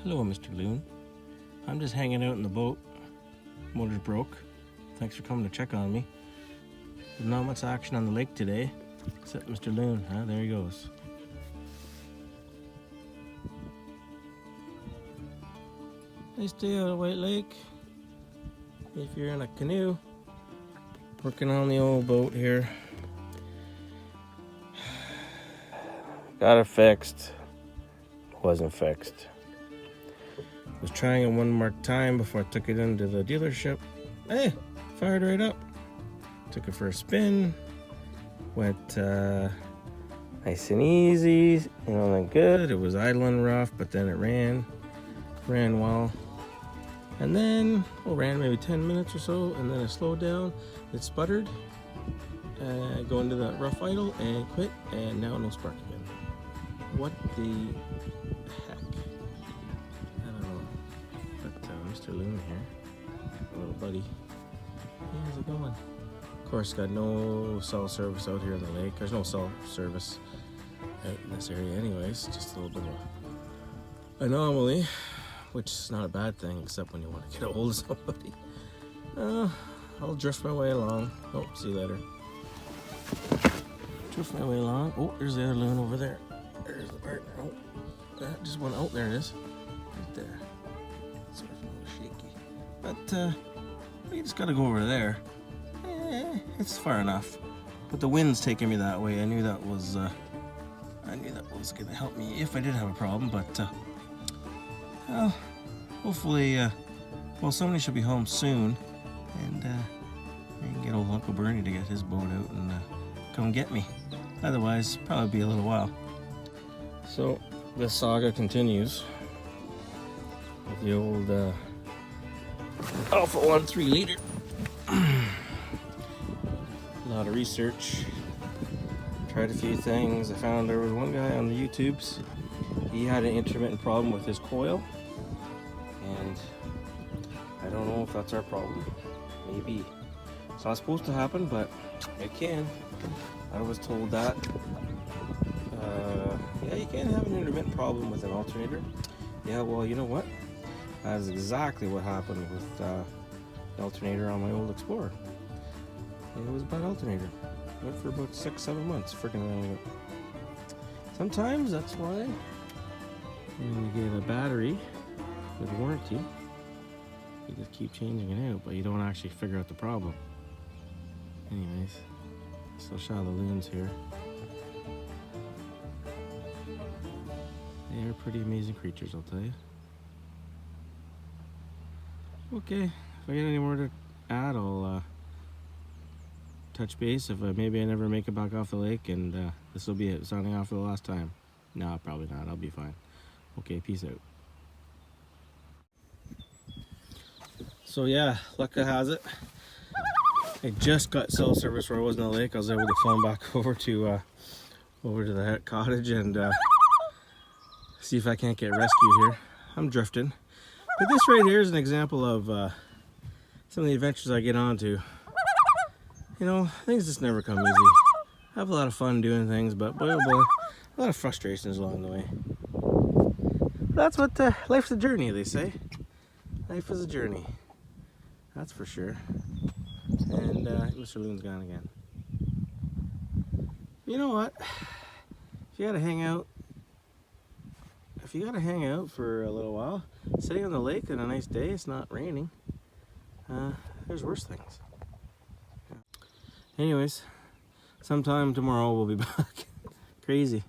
Hello, Mr. Loon. I'm just hanging out in the boat. Motor's broke. Thanks for coming to check on me. There's not much action on the lake today, except Mr. Loon. There he goes. Nice day out at White Lake. If you're in a canoe, working on the old boat here. Got it fixed. Wasn't fixed. Was trying it one more time before I took it into the dealership. Hey, fired right up. Took it for a spin. Went nice and easy, then good. It was idling rough, but then it ran well. And then, ran maybe 10 minutes or so, and then it slowed down. It sputtered, go into that rough idle and quit, and now no spark again. What the heck? I don't know. But Mr. Loon here, little buddy. Hey, how's it going? Of course, got no cell service out here on the lake. There's no cell service out in this area anyways. Just a little bit of an anomaly, which is not a bad thing, except when you want to get a hold of somebody. I'll drift my way along. Oh, see you later. Drift my way along. Oh, there's the other loon over there. There's the partner. Oh, that just went out. There it is. Right there. Sort of a little shaky. But you just gotta go over there. It's far enough. But the wind's taking me that way. I knew that was gonna help me if I did have a problem, but well, hopefully somebody should be home soon, and I can get old Uncle Bernie to get his boat out and come get me. Otherwise, probably be a little while. So the saga continues with the old Alpha 1 3-liter. A lot of research. Tried a few things. I found there was one guy on the YouTubes. He had an intermittent problem with his coil, and I don't know if that's our problem. Maybe it's not supposed to happen, but it can. I was told that. Yeah, you can have an intermittent problem with an alternator. Yeah, well, you know what? That's exactly what happened with the alternator on my old Explorer. It was a bad alternator. Went for about 6-7 months freaking around with it. Sometimes that's why when you get a battery with warranty, you just keep changing it out, but you don't actually figure out the problem. Anyways, so shout out the loons here. They are pretty amazing creatures, I'll tell you. Okay, if I get any more to add, I'll touch base if maybe I never make it back off the lake, and this will be it, signing off for the last time. No, probably not. I'll be fine. Okay, peace out. So yeah, luck has it, I just got cell service where I was in the lake. I was able to phone back over to the cottage and see if I can't get rescued here. I'm drifting, but this right here is an example of some of the adventures I get onto. Things just never come easy. I have a lot of fun doing things, but boy oh boy, a lot of frustrations along the way. That's what life's a journey, they say. Life is a journey. That's for sure. And Mr. Loon's gone again. You know what? If you gotta hang out for a little while, sitting on the lake on a nice day, it's not raining. There's worse things. Anyways, sometime tomorrow we'll be back. Crazy.